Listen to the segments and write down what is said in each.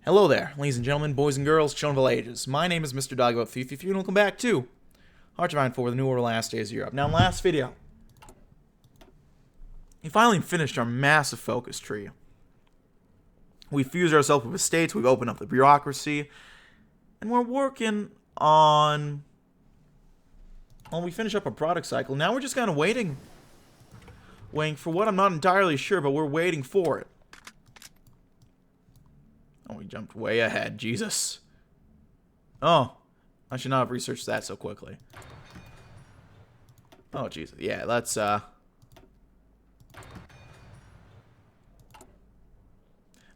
Hello there, ladies and gentlemen, boys and girls, children of all ages. My name is Mr. Dog About Fifi, and welcome back to Heart of Iron 4, the New World Last Days of Europe. Now, in the last video, we finally finished our massive focus tree. We fused ourselves with the states, we've opened up the bureaucracy, and we're working on... Well, we finish up our product cycle. Now we're just kind of waiting for what I'm not entirely sure, but we're waiting for it. Oh, we jumped way ahead. Jesus. Oh, I should not have researched that so quickly. Oh, Jesus. Yeah, let's, I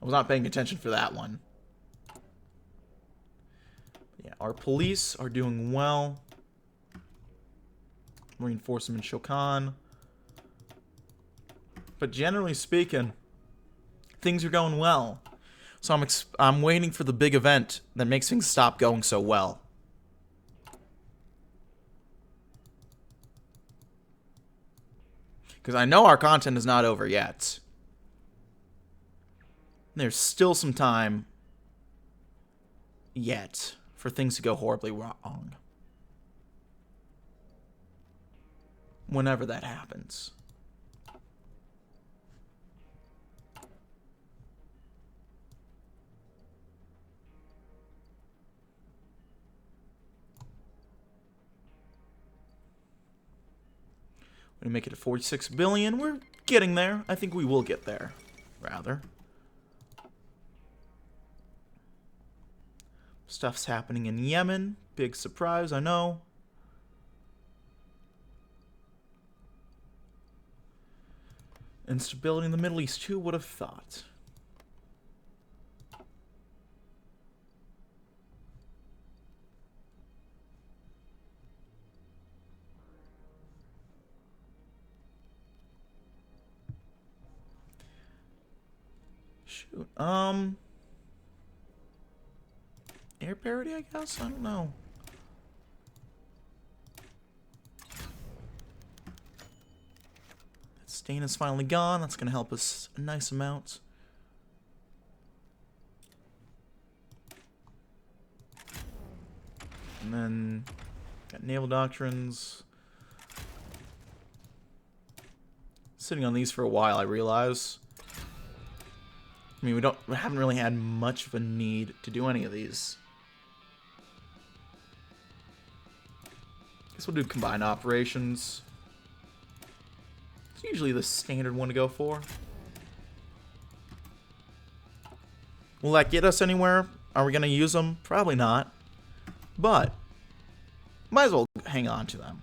was not paying attention for that one. Yeah, our police are doing well. Reinforcement Shokan. But generally speaking, things are going well. So I'm waiting for the big event that makes things stop going so well. Because I know our content is not over yet. There's still some time yet for things to go horribly wrong. Whenever that happens. We make it to 46 billion. We're getting there. I think we will get there, rather. Stuff's happening in Yemen. Big surprise, I know. Instability in the Middle East, who would have thought? Shoot, air parity, I guess? I don't know. That stain is finally gone. That's going to help us a nice amount. And then, got naval doctrines. Sitting on these for a while, I realize. I mean, we haven't really had much of a need to do any of these. Guess we'll do combined operations. It's usually the standard one to go for. Will that get us anywhere? Are we going to use them? Probably not. But, might as well hang on to them.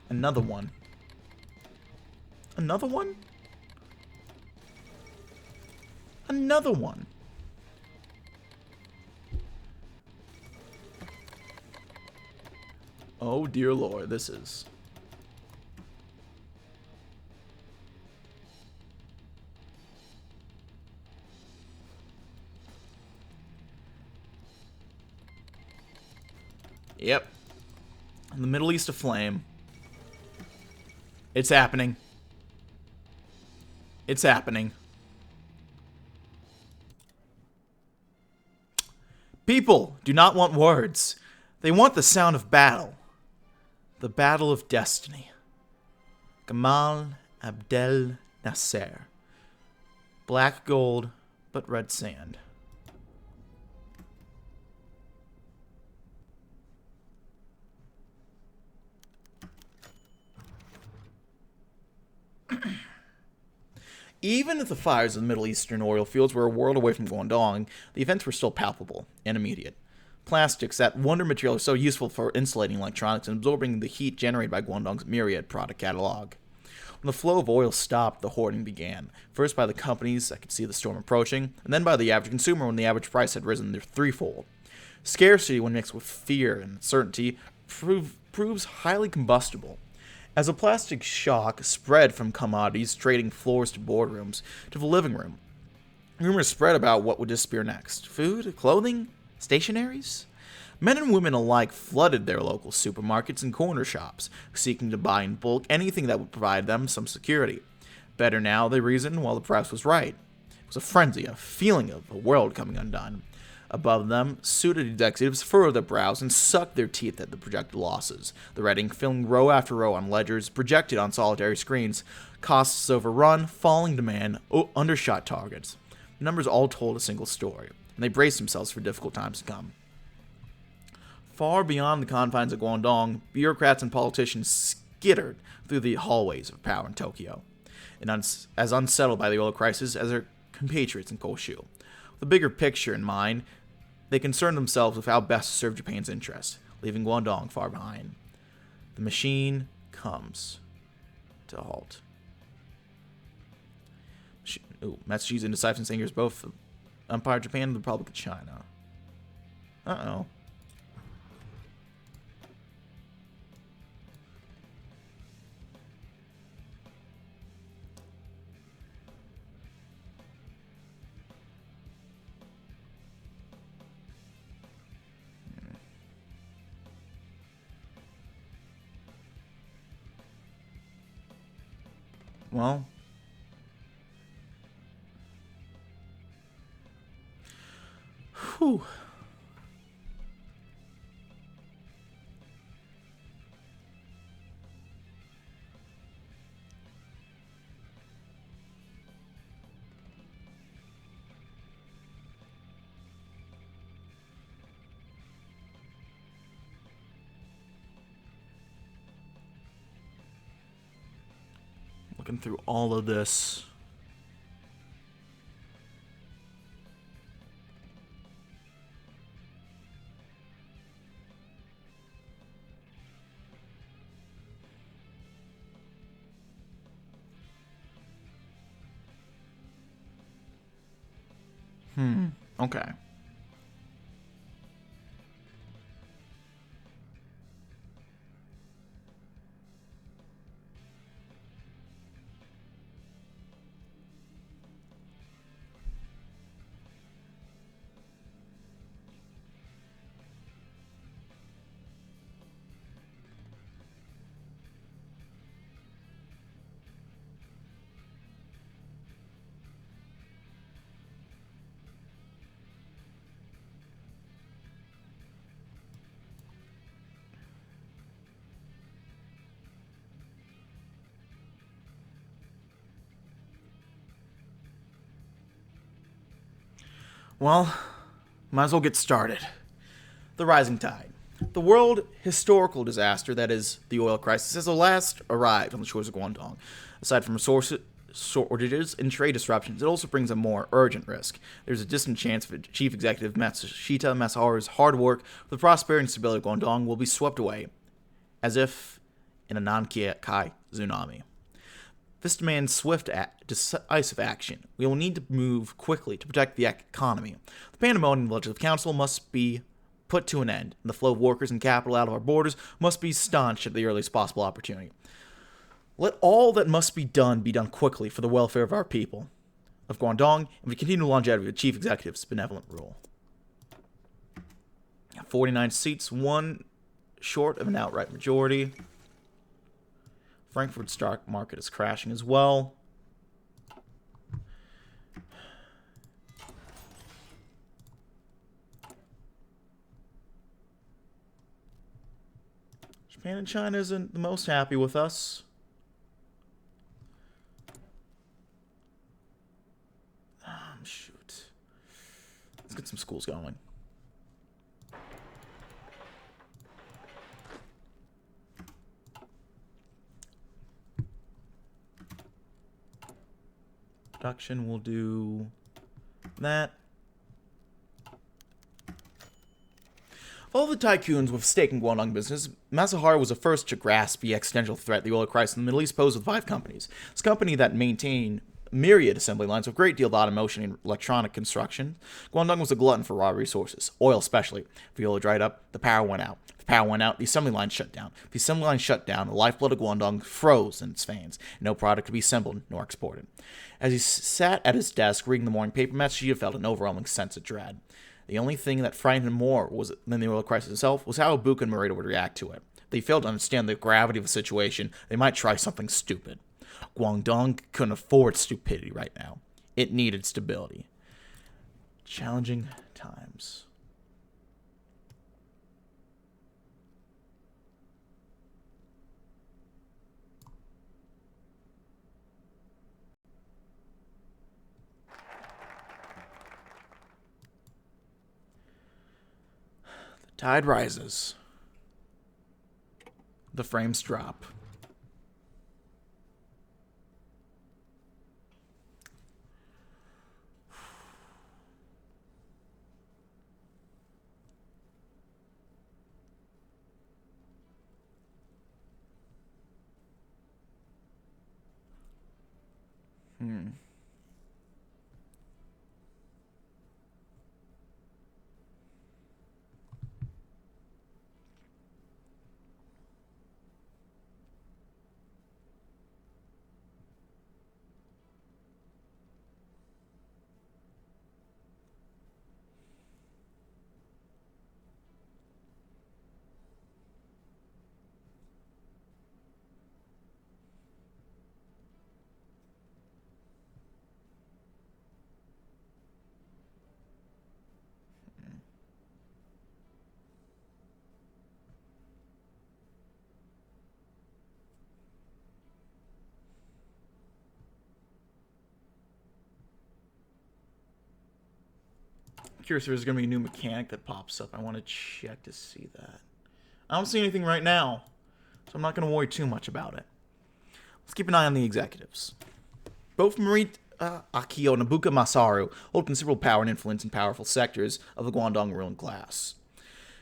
Another one. Another one? Another one. Oh dear Lord, this is... Yep. In the Middle East aflame. It's happening. It's happening. People do not want words. They want the sound of battle. The battle of destiny. Gamal Abdel Nasser. Black gold, but red sand. Even if the fires of the Middle Eastern oil fields were a world away from Guangdong, the events were still palpable and immediate. Plastics, that wonder material, are so useful for insulating electronics and absorbing the heat generated by Guangdong's myriad product catalog. When the flow of oil stopped, the hoarding began, first by the companies that could see the storm approaching, and then by the average consumer when the average price had risen threefold. Scarcity, when mixed with fear and uncertainty, proves highly combustible. As a plastic shock spread from commodities trading floors to boardrooms to the living room, rumors spread about what would disappear next. Food? Clothing? Stationaries? Men and women alike flooded their local supermarkets and corner shops, seeking to buy in bulk anything that would provide them some security. Better now, they reasoned, while the press was right. It was a frenzy, a feeling of a world coming undone. Above them, suited executives furrowed their brows and sucked their teeth at the projected losses, the red ink filling row after row on ledgers, projected on solitary screens, costs overrun, falling demand, undershot targets. The numbers all told a single story, and they braced themselves for difficult times to come. Far beyond the confines of Guangdong, bureaucrats and politicians skittered through the hallways of power in Tokyo, and as unsettled by the oil crisis as their compatriots in Koshu. With the bigger picture in mind, they concerned themselves with how best to serve Japan's interest, leaving Guangdong far behind. The machine comes to a halt. Matsushita and Decipher Singers, both Empire of Japan and the Republic of China. Uh-oh. Well, whew. Looking through all of this. Okay. Well, might as well get started. The rising tide. The world historical disaster that is the oil crisis has at last arrived on the shores of Guangdong. Aside from shortages and trade disruptions, it also brings a more urgent risk. There's a distant chance that Chief Executive Matsushita Masaharu's hard work for the prosperity and stability of Guangdong will be swept away, as if in a non-Kai tsunami. This demands swift, decisive action. We will need to move quickly to protect the economy. The pandemonium in the Legislative Council must be put to an end, and the flow of workers and capital out of our borders must be staunched at the earliest possible opportunity. Let all that must be done quickly for the welfare of our people, of Guangdong, and for the continued longevity of the Chief Executive's benevolent rule. 49 seats, one short of an outright majority. Frankfurt's stock market is crashing as well. Japan and China isn't the most happy with us. Shoot. Let's get some schools going. Production will do that. Of all the tycoons with stake in Guangdong business, Masaharu was the first to grasp the existential threat the oil crisis in the Middle East posed with 5 companies. It's a company that maintained myriad assembly lines with a great deal of automation and electronic construction. Guangdong was a glutton for raw resources, oil especially. If the oil dried up, the power went out. If the power went out, the assembly line shut down. If the assembly line shut down, the lifeblood of Guangdong froze in its veins, and no product could be assembled nor exported. As he sat at his desk reading the morning paper, Matsushita felt an overwhelming sense of dread. The only thing that frightened him more than the oil crisis itself was how Ibuka and Morita would react to it. They failed to understand the gravity of the situation. They might try something stupid. Guangdong couldn't afford stupidity right now. It needed stability. Challenging times. The tide rises. The frames drop. Curious if there's going to be a new mechanic that pops up. I want to check to see that. I don't see anything right now, so I'm not going to worry too much about it. Let's keep an eye on the executives. Both Marie Akio and Ibuka Masaru hold considerable power and influence in powerful sectors of the Guangdong ruling class.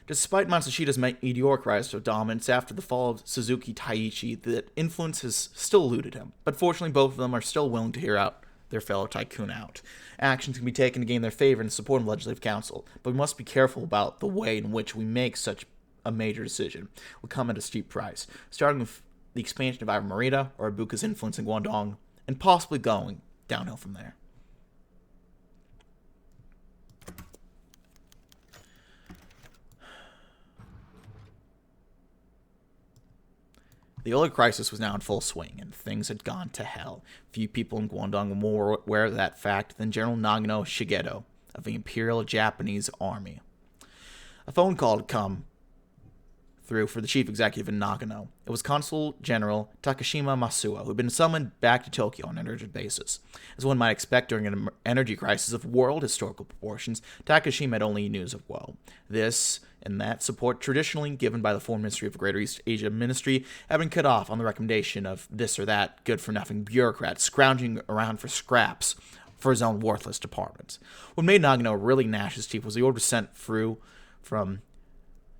Despite Matsushita's meteoric rise to dominance after the fall of Suzuki Taiichi, the influence has still eluded him. But fortunately, both of them are still willing to hear out their fellow tycoon out. Actions can be taken to gain their favor and support of the Legislative Council, but we must be careful about the way in which we make such a major decision. Will come at a steep price, starting with the expansion of either Morita or Ibuka's influence in Guangdong, and possibly going downhill from there. The oil crisis was now in full swing, and things had gone to hell. Few people in Guangdong were more aware of that fact than General Nagano Shigeto of the Imperial Japanese Army. A phone call had come through for the chief executive in Nagano. It was Consul General Takashima Masuo, who had been summoned back to Tokyo on an urgent basis. As one might expect during an energy crisis of world historical proportions, Takashima had only news of woe. This and that support traditionally given by the Foreign Ministry of the Greater East Asia Ministry had been cut off on the recommendation of this or that good-for-nothing bureaucrat scrounging around for scraps for his own worthless departments. What made Nagano really gnash his teeth was the order sent through from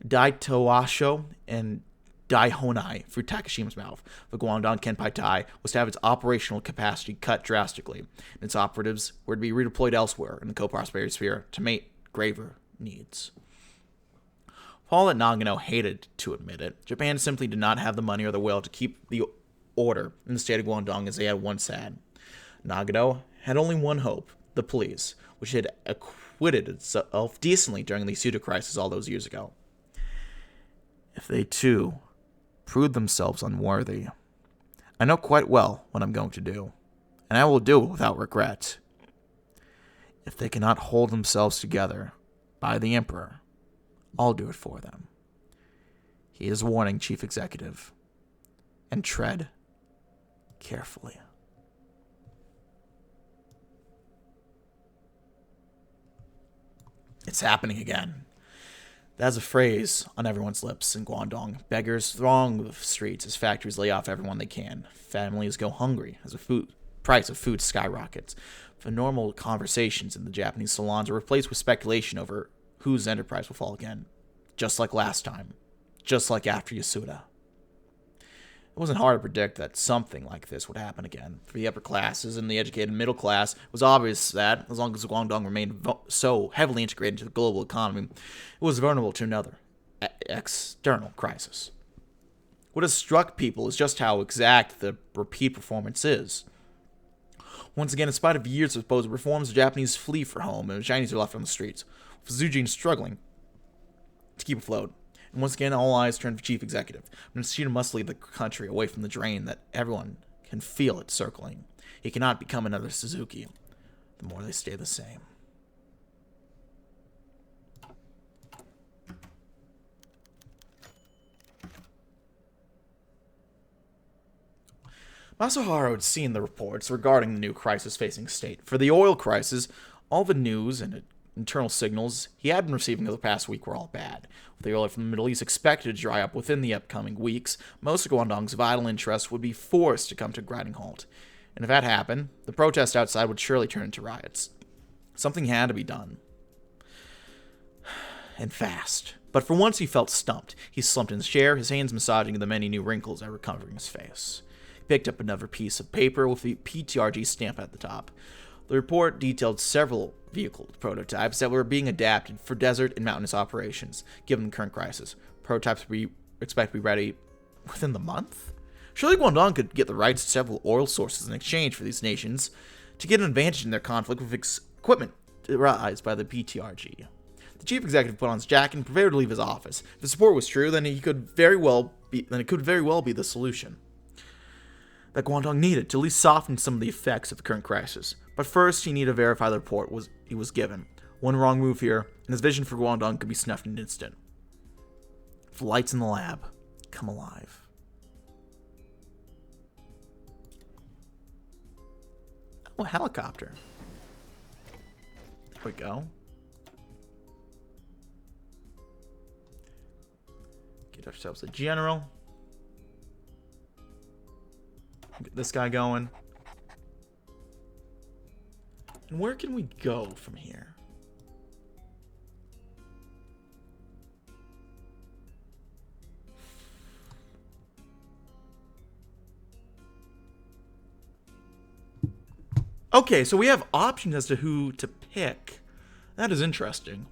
Daitoasho and Daihonai through Takashima's mouth. The Guangdong Kenpai-Tai was to have its operational capacity cut drastically, and its operatives were to be redeployed elsewhere in the co-prosperity sphere to meet graver needs. Paul that Nagano hated to admit it, Japan simply did not have the money or the will to keep the order in the state of Guangdong as they had once had. Nagano had only one hope, the police, which had acquitted itself decently during the pseudo crisis all those years ago. If they, too, proved themselves unworthy, I know quite well what I'm going to do, and I will do it without regret. If they cannot hold themselves together by the Emperor, I'll do it for them. He is warning, Chief Executive, and tread carefully. It's happening again. That's a phrase on everyone's lips in Guangdong. Beggars throng the streets as factories lay off everyone they can. Families go hungry as the price of food skyrockets. The normal conversations in the Japanese salons are replaced with speculation over whose enterprise will fall again. Just like last time. Just like after Yasuda. It wasn't hard to predict that something like this would happen again. For the upper classes and the educated middle class, it was obvious that, as long as Guangdong remained so heavily integrated into the global economy, it was vulnerable to another external crisis. What has struck people is just how exact the repeat performance is. Once again, in spite of years of supposed reforms, the Japanese flee for home, and the Chinese are left on the streets, with Zujin struggling to keep afloat. And once again, all eyes turn to Chief Executive. Matsushita must leave the country away from the drain that everyone can feel it circling. He cannot become another Suzuki. The more they stay the same. Masaharu had seen the reports regarding the new crisis facing state. For the oil crisis, all the news and internal signals he had been receiving over the past week were all bad. With the oil from the Middle East expected to dry up within the upcoming weeks, most of Guangdong's vital interests would be forced to come to a grinding halt. And if that happened, the protests outside would surely turn into riots. Something had to be done. And fast. But for once he felt stumped. He slumped in his chair, his hands massaging the many new wrinkles that were covering his face. He picked up another piece of paper with the PTRG stamp at the top. The report detailed several vehicle prototypes that were being adapted for desert and mountainous operations, given the current crisis. Prototypes we expect to be ready within the month? Surely Guangdong could get the rights to several oil sources in exchange for these nations to get an advantage in their conflict with equipment devised by the PTRG. The chief executive put on his jacket and prepared to leave his office. If the support was true, then it could very well be the solution that Guangdong needed to at least soften some of the effects of the current crisis. But first, he needed to verify the report he was given. One wrong move here, and his vision for Guangdong could be snuffed in an instant. The lights in the lab come alive. Oh, a helicopter. There we go. Get ourselves a general. Get this guy going. And where can we go from here? Okay, so we have options as to who to pick. That is interesting.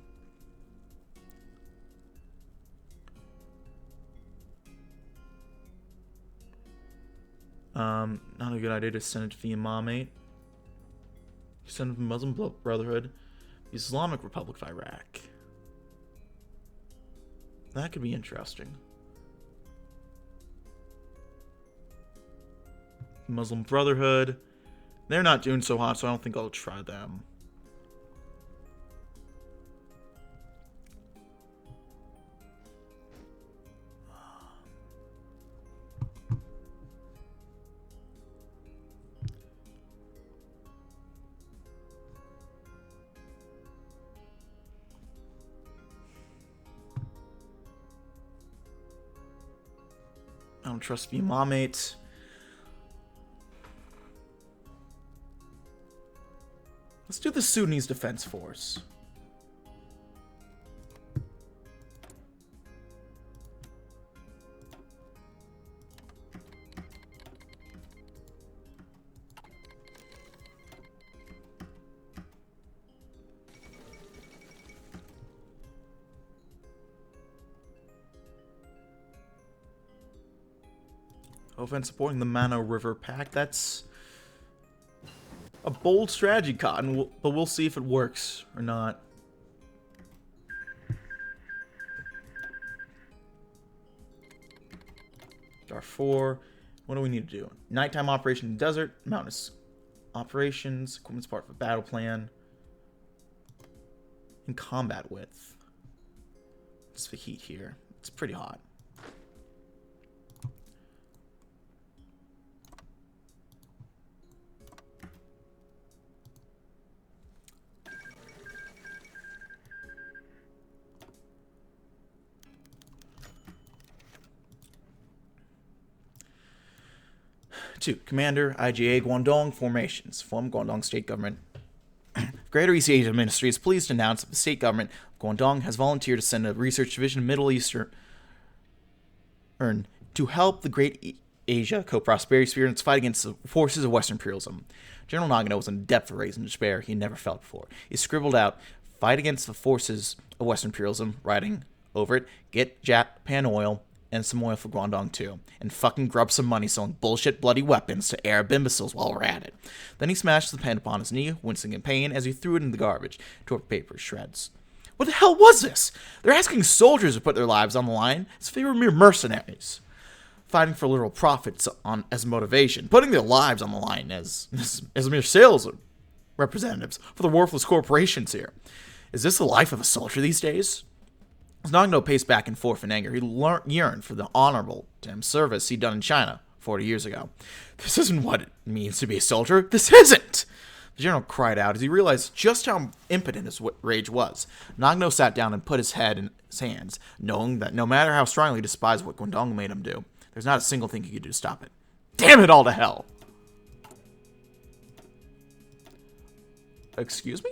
Not a good idea to send it to the Imamate. Send it to the Muslim Brotherhood. The Islamic Republic of Iraq. That could be interesting. Muslim Brotherhood. They're not doing so hot, so I don't think I'll try them. I don't trust the Imamate. Let's do the Sudanese Defense Force. Offense supporting the Mano River Pact. That's a bold strategy, Cotton, but we'll see if it works or not. Darfur. What do we need to do? Nighttime operation in the desert, mountainous operations, equipment's part of a battle plan, and combat width. What's the heat here? It's pretty hot. Two, Commander, IGA, Guangdong formations. Form Guangdong State Government. Greater East Asia Ministry is pleased to announce that the state government of Guangdong has volunteered to send a research division to Middle Eastern to help the Great Asia Co-Prosperity Sphere in its fight against the forces of Western imperialism. General Nagano was in a depth of rage and despair he had never felt before. He scribbled out, "Fight against the forces of Western imperialism," writing over it, "Get Japan oil, and some oil for Guangdong too, and fucking grub some money selling bullshit bloody weapons to Arab imbeciles while we're at it." Then he smashed the pen upon his knee, wincing in pain as he threw it in the garbage, tore paper to shreds. What the hell was this? They're asking soldiers to put their lives on the line as if they were mere mercenaries. fighting for literal profits as motivation, putting their lives on the line as mere sales representatives for the worthless corporations here. Is this the life of a soldier these days? As Nagano paced back and forth in anger, he yearned for the honorable service he'd done in China 40 years ago. This isn't what it means to be a soldier. This isn't! The general cried out as he realized just how impotent his rage was. Nagano sat down and put his head in his hands, knowing that no matter how strongly he despised what Guangdong made him do, there's not a single thing he could do to stop it. Damn it all to hell! Excuse me?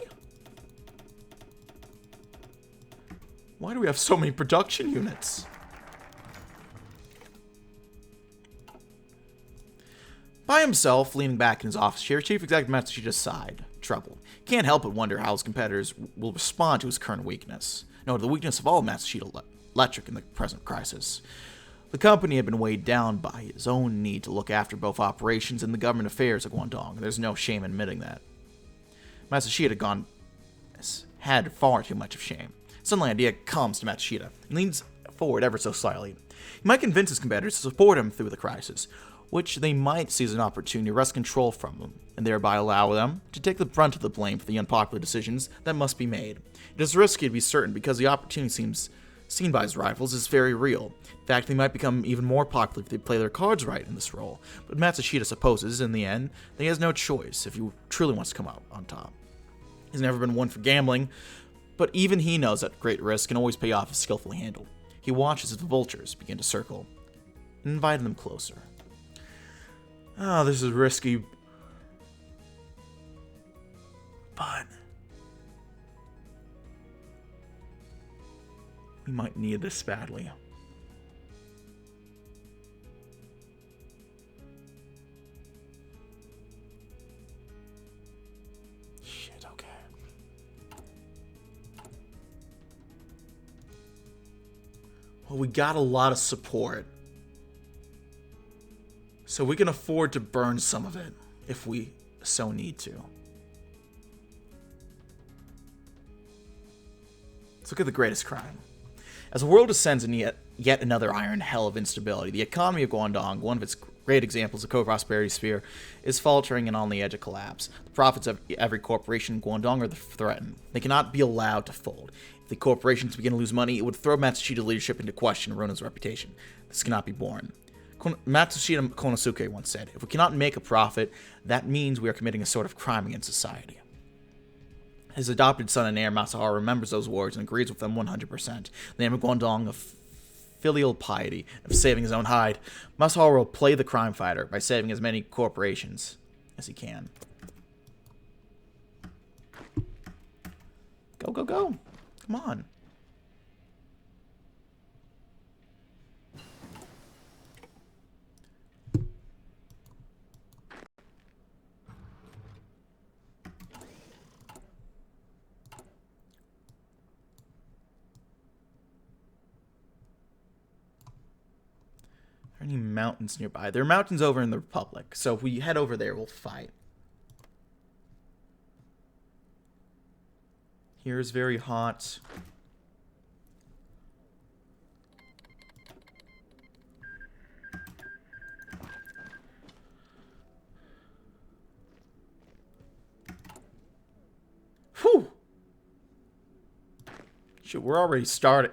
Why do we have so many production units? By himself, leaning back in his office chair, Chief Executive Matsushita sighed, troubled. He can't help but wonder how his competitors will respond to his current weakness. No, the weakness of all Matsushita Electric in the present crisis. The company had been weighed down by his own need to look after both operations and the government affairs of Guangdong. There's no shame in admitting that. Matsushita had far too much of shame. Suddenly, an idea comes to Matsushita and leans forward ever so slightly. He might convince his competitors to support him through the crisis, which they might see as an opportunity to wrest control from them, and thereby allow them to take the brunt of the blame for the unpopular decisions that must be made. It is risky to be certain because the opportunity seems seen by his rivals is very real. In fact, they might become even more popular if they play their cards right in this role. But Matsushita supposes, in the end, that he has no choice if he truly wants to come out on top. He's never been one for gambling, but even he knows that great risk can always pay off if skillfully handled. He watches as the vultures begin to circle, and invite them closer. Oh, this is risky. But we might need this badly. Shit, okay. Well, we got a lot of support. So we can afford to burn some of it, if we so need to. Let's look at the greatest crime. As the world descends into yet another iron hell of instability, the economy of Guangdong, one of its great examples of co-prosperity sphere, is faltering and on the edge of collapse. The profits of every corporation in Guangdong are threatened. They cannot be allowed to fold. If the corporations begin to lose money, it would throw Matsushita leadership into question and ruin his reputation. This cannot be borne. Matsushita Konosuke once said, if we cannot make a profit, that means we are committing a sort of crime against society. His adopted son and heir, Masahiro, remembers those words and agrees with them 100%. The name of Guangdong of filial piety, of saving his own hide, Masahiro will play the crime fighter by saving as many corporations as he can. Go, go, go. Come on. Any mountains nearby? There are mountains over in the Republic, so if we head over there, we'll fight. Here is very hot. Whew! Shit, we're already started.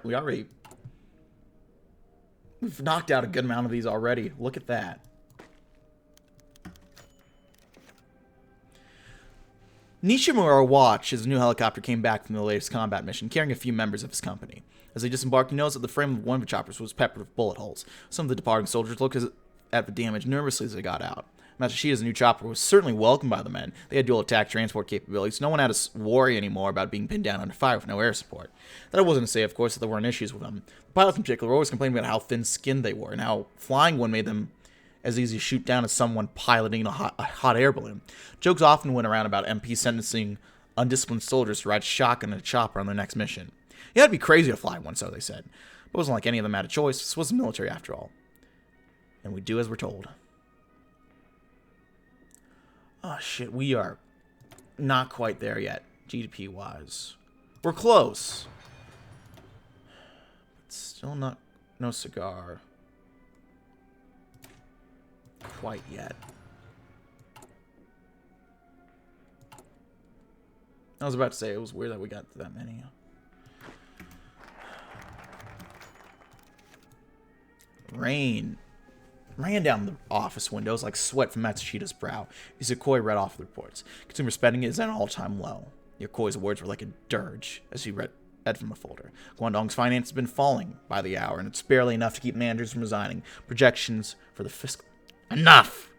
We've knocked out a good amount of these already. Look at that. Nishimura watched as a new helicopter came back from the latest combat mission, carrying a few members of his company. As they disembarked, he noticed that the frame of one of the choppers was peppered with bullet holes. Some of the departing soldiers looked at the damage nervously as they got out. Matsushita's new chopper was certainly welcomed by the men. They had dual attack transport capabilities. No one had to worry anymore about being pinned down under fire with no air support. That wasn't to say, of course, that there weren't issues with them. The pilots in particular were always complaining about how thin-skinned they were and how flying one made them as easy to shoot down as someone piloting a hot air balloon. Jokes often went around about MPs sentencing undisciplined soldiers to ride shotgun in a chopper on their next mission. You had to be crazy to fly one, so they said. It wasn't like any of them had a choice. This was the military after all. And we do as we're told. Oh, shit, we are not quite there yet, GDP-wise. We're close. But still no cigar. quite yet. I was about to say, it was weird that we got that many. Rain ran down the office windows like sweat from Matsushita's brow. Yokoi read off the reports. Consumer spending is at an all-time low. Yokoi's words were like a dirge as he read from a folder. Guangdong's finance has been falling by the hour, and it's barely enough to keep managers from resigning. Projections for the fiscal... Enough!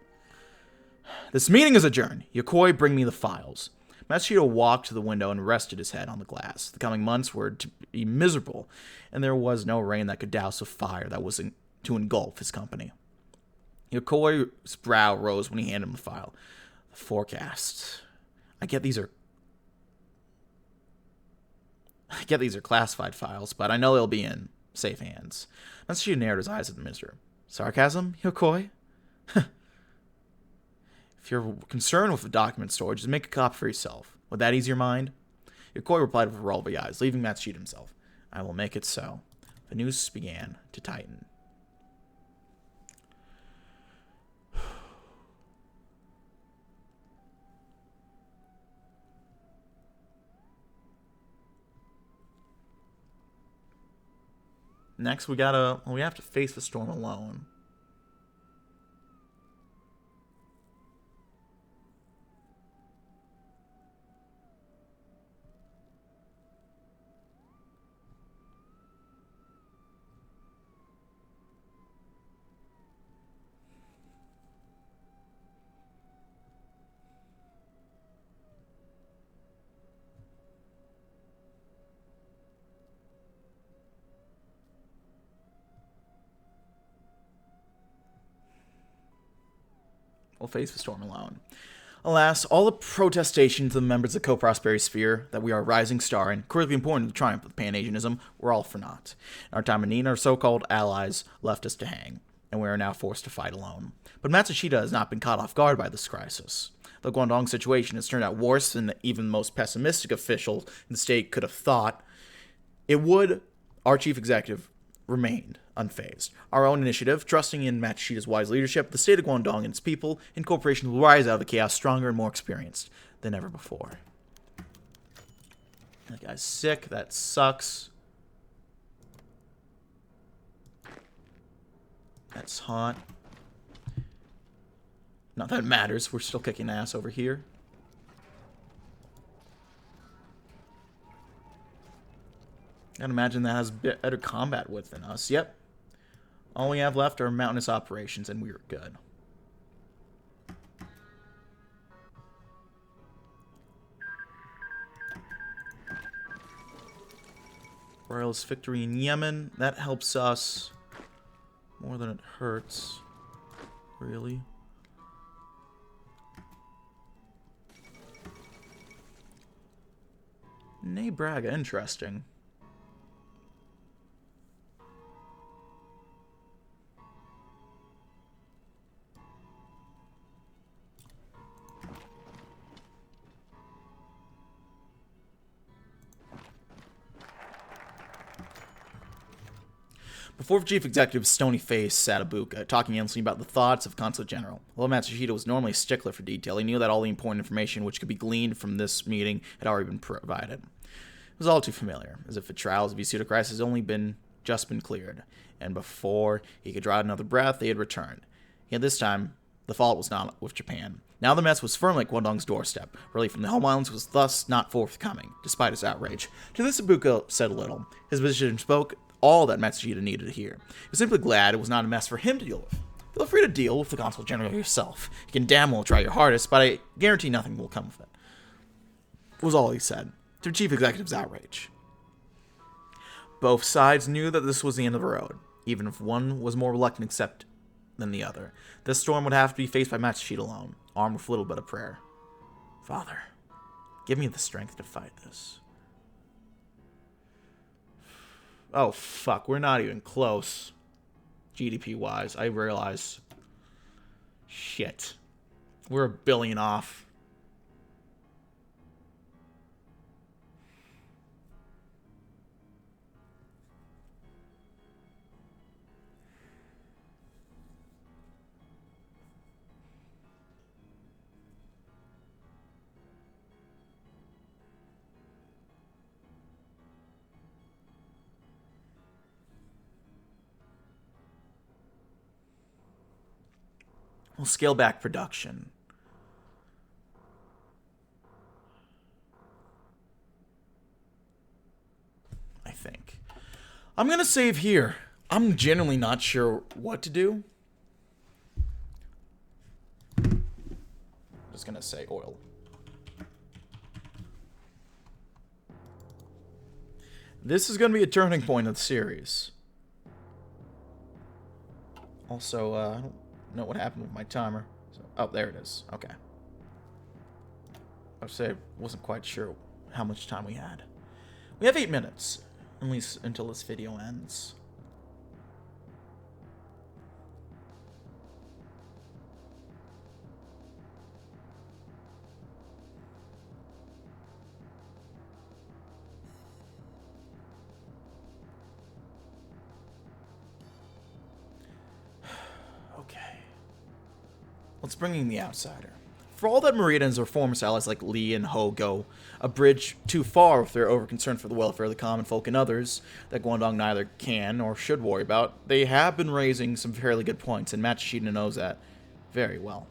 This meeting is adjourned. Yokoi, bring me the files. Matsushita walked to the window and rested his head on the glass. The coming months were to be miserable, and there was no rain that could douse a fire that was to engulf his company. Yokoi's brow rose when he handed him the file. The forecast. I get these are classified files, but I know they'll be in safe hands. Matsushita narrowed his eyes at the minister. Sarcasm, Yokoi? If you're concerned with the document storage, just make a copy for yourself. Would that ease your mind? Yokoi replied with a roll of the eyes, leaving Matsushita himself. I will make it so. The noose began to tighten. Next, we have to face the storm alone. We'll face the storm alone. Alas, all the protestations of the members of the co-prosperity sphere that we are a rising star and critically important to the triumph of Pan-Asianism were all for naught. In our time of need, our so-called allies left us to hang, and we are now forced to fight alone. But Matsushita has not been caught off guard by this crisis. The Guangdong situation has turned out worse than even the most pessimistic official in the state could have thought. Our chief executive remained unfazed. Our own initiative, trusting in Matsushita's wise leadership, the state of Guangdong and its people and corporations will rise out of the chaos stronger and more experienced than ever before. That guy's sick. That sucks. That's hot. Not that it matters. We're still kicking ass over here. I'd imagine that has better combat width than us. Yep. All we have left are mountainous operations, and we're good. Royalist victory in Yemen. That helps us more than it hurts. Really? Nay Braga, interesting. Before the chief executive's stony face sat Ibuka, talking endlessly about the thoughts of Consul General. Although Matsushita was normally a stickler for detail, he knew that all the important information which could be gleaned from this meeting had already been provided. It was all too familiar, as if the trials of Yasuda crisis had only just been cleared, and before he could draw another breath, they had returned. Yet this time, the fault was not with Japan. Now the mess was firmly at Guangdong's doorstep. Relief from the home islands was thus not forthcoming, despite his outrage. To this, Ibuka said little. His position spoke all that Matsushita needed to hear. He was simply glad it was not a mess for him to deal with. Feel free to deal with the Consul General yourself. You can damn well try your hardest, but I guarantee nothing will come of it. Was all he said, to the chief executive's outrage. Both sides knew that this was the end of the road, even if one was more reluctant to accept than the other. This storm would have to be faced by Matsushita alone, armed with a little bit of prayer. Father, give me the strength to fight this. Oh, fuck. We're not even close. GDP-wise, I realize. Shit. We're $1 billion off. We'll scale back production. I think. I'm going to save here. I'm genuinely not sure what to do. Just going to say oil. This is going to be a turning point of the series. Also, I don't know what happened with my timer. So, oh, there it is. Okay. I wasn't quite sure how much time we had. We have 8 minutes, at least until this video ends. Okay. Let's bring in the outsider. For all that Merida and his reformist allies like Lee and Ho go a bridge too far with their over-concern for the welfare of the common folk and others that Guangdong neither can or should worry about, they have been raising some fairly good points, and Matsushita knows that very well.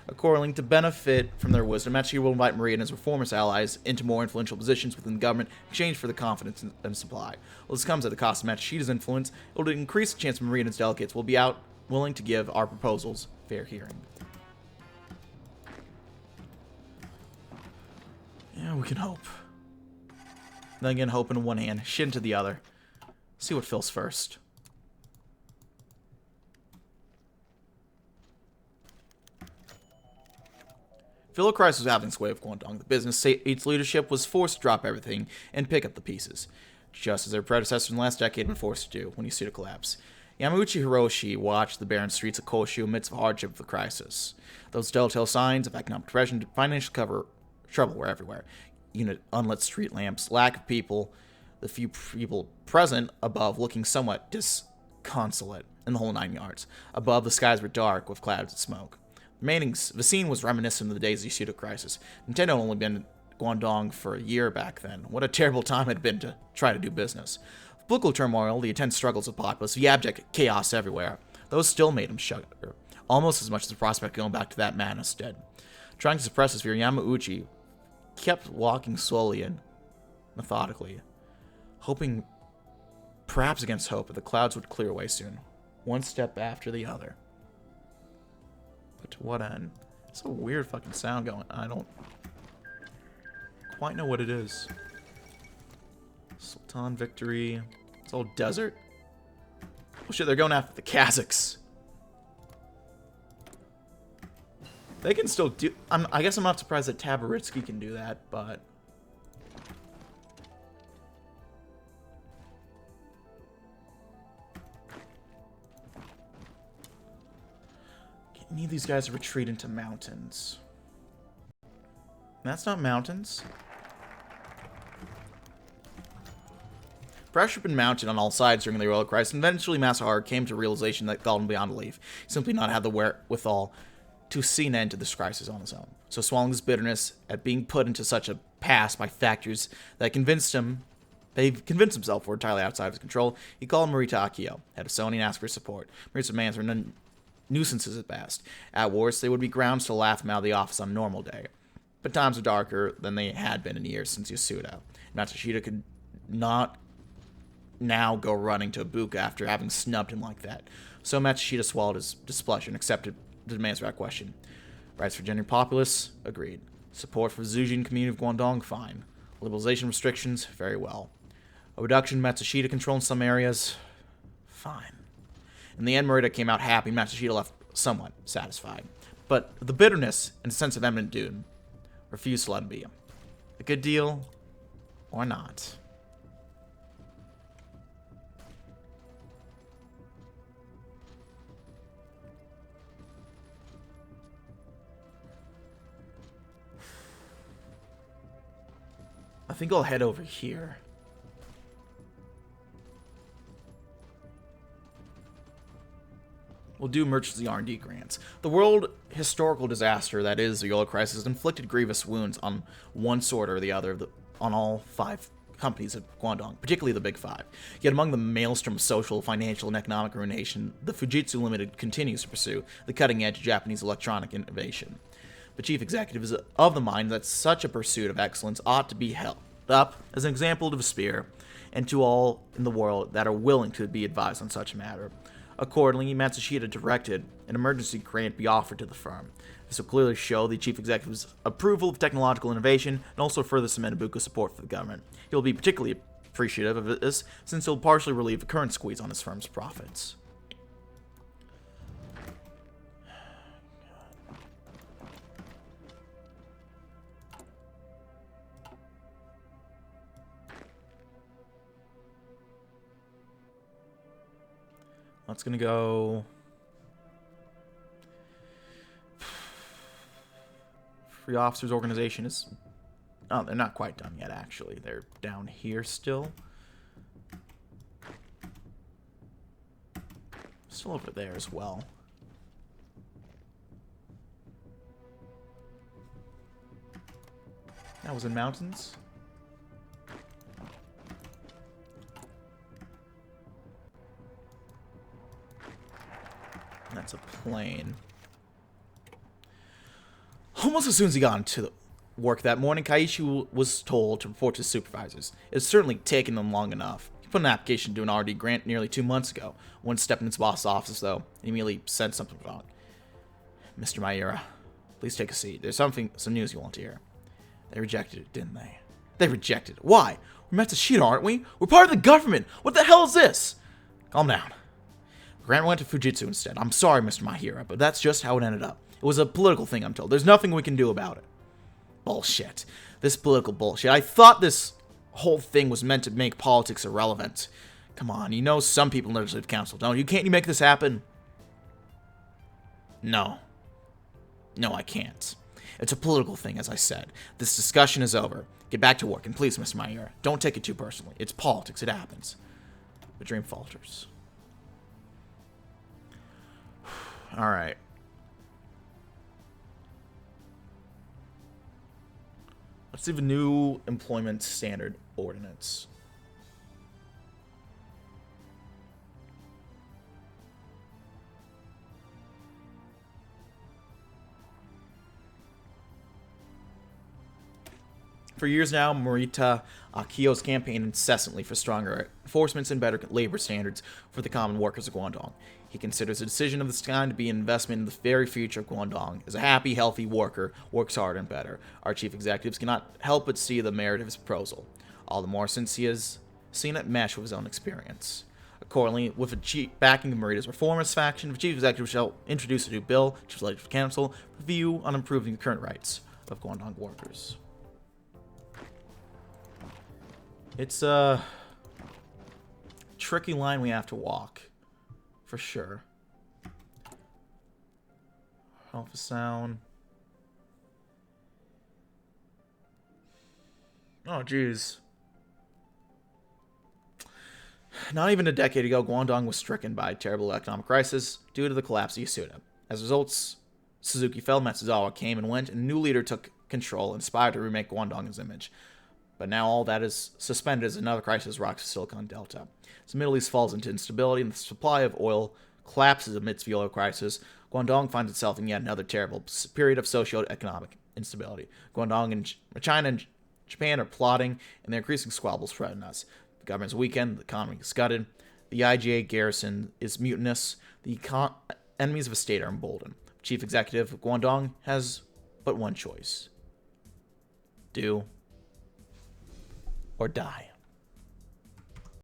Accordingly, to benefit from their wisdom, Matsushita will invite Merida and his reformist allies into more influential positions within the government in exchange for the confidence and supply. Well, this comes at the cost of Matsushita's influence. It will increase the chance Merida and his delegates will be willing to give our proposals fair hearing. Yeah, we can hope. Then again, hope in one hand, shit into the other. See what fills first. Philo Crisis was having its way with Guangdong. The business its leadership was forced to drop everything and pick up the pieces, just as their predecessors in the last decade had been forced to do when Yasuda collapsed. Yamauchi Hiroshi watched the barren streets of Koshu amidst the hardship of the crisis. Those telltale signs of economic depression and financial trouble were everywhere. Unlit street lamps, lack of people, the few people present above looking somewhat disconsolate in the whole 9 yards. Above, the skies were dark with clouds of smoke. The scene was reminiscent of the days of the Yasuda crisis. Nintendo had only been in Guangdong for a year back then. What a terrible time it had been to try to do business. With political turmoil, the intense struggles of populace, the abject chaos everywhere, those still made him shudder, almost as much as the prospect of going back to that madness did. Trying to suppress his fear, Yamauchi kept walking slowly and methodically, hoping, perhaps against hope, that the clouds would clear away soon, one step after the other. But to what end? It's a weird fucking sound going. I don't quite know what it is. Sultan victory. It's all desert. Oh shit, they're going after the Kazakhs. They can still do... I guess I'm not surprised that Tabaritsky can do that, but... Need these guys to retreat into mountains. That's not mountains. Pressure had been mounted on all sides during the oil crisis, and eventually Masahara came to a realization that galled him beyond belief. He simply not had the wherewithal to see an end to this crisis on his own. So swallowing his bitterness at being put into such a pass by factors that convinced himself were entirely outside of his control, he called Morita Akio, head of Sony, and asked for his support. Morita's demands were nuisances at best. At worst, they would be grounds to laugh him out of the office on a normal day. But times were darker than they had been in years since Yasuda. Matsushita could not now go running to Ibuka after having snubbed him like that. So Matsushita swallowed his displeasure and accepted the demands without question. Rights for genuine populace? Agreed. Support for the Zhejiang community of Guangdong? Fine. Liberalization restrictions? Very well. A reduction in Matsushita control in some areas? Fine. In the end, Morita came out happy. Matsushita left somewhat satisfied. But the bitterness and sense of imminent doom refused to let him be. A good deal or not? I think I'll head over here. We'll do emergency R&D grants. The world historical disaster that is the oil crisis inflicted grievous wounds on one sort or the other on all 5 companies of Guangdong, particularly the Big Five. Yet among the maelstrom of social, financial, and economic ruination, the Fujitsu Limited continues to pursue the cutting-edge Japanese electronic innovation. The chief executive is of the mind that such a pursuit of excellence ought to be held up as an example to the sphere and to all in the world that are willing to be advised on such a matter. Accordingly, Matsushita directed an emergency grant be offered to the firm. This will clearly show the chief executive's approval of technological innovation and also further cement Ibuka's support for the government. He will be particularly appreciative of this since it will partially relieve the current squeeze on his firm's profits. That's going to go... Free Officers Organization is... Oh, they're not quite done yet, actually. They're down here still. Still over there as well. That was in mountains. That's a plane. Almost as soon as he got into work that morning, Kaiichi was told to report to his supervisors. It had certainly taken them long enough. He put an application to an R&D grant nearly 2 months ago. One stepped in his boss's office, though, and immediately said something wrong. Mr. Maira, please take a seat. There's some news you want to hear. They rejected it, didn't they? They rejected it. Why? We're Matsushita, aren't we? We're part of the government. What the hell is this? Calm down. Grant went to Fujitsu instead. I'm sorry, Mr. Mahira, but that's just how it ended up. It was a political thing, I'm told. There's nothing we can do about it. Bullshit. This political bullshit. I thought this whole thing was meant to make politics irrelevant. Come on, you know some people in the Legislative Council, don't you? Can't you make this happen? No. No, I can't. It's a political thing, as I said. This discussion is over. Get back to work, and please, Mr. Mahira, don't take it too personally. It's politics. It happens. The dream falters. Alright. Let's see the new employment standard ordinance. For years now, Morita Akio's campaigned incessantly for stronger enforcements and better labor standards for the common workers of Guangdong. He considers a decision of this kind to be an investment in the very future of Guangdong. As a happy, healthy worker works hard and better, our chief executives cannot help but see the merit of his proposal, all the more since he has seen it mesh with his own experience. Accordingly, with the backing of Morita's reformist faction, the chief executive shall introduce a new bill to the Legislative Council with a view on improving the current rights of Guangdong workers. It's a tricky line we have to walk, for sure. Alpha sound. Oh, jeez. Not even a decade ago, Guangdong was stricken by a terrible economic crisis due to the collapse of Yasuda. As a result, Suzuki fell, Matsuzawa came and went, and a new leader took control, inspired to remake Guangdong's image. But now all that is suspended as another crisis rocks the Silicon Delta. As the Middle East falls into instability and the supply of oil collapses amidst the oil crisis, Guangdong finds itself in yet another terrible period of socio-economic instability. Guangdong and China and Japan are plotting, and their increasing squabbles threaten us. The government's weakened, the economy is gutted, the IGA garrison is mutinous, the enemies of the state are emboldened. The chief executive of Guangdong has but one choice. Do or die.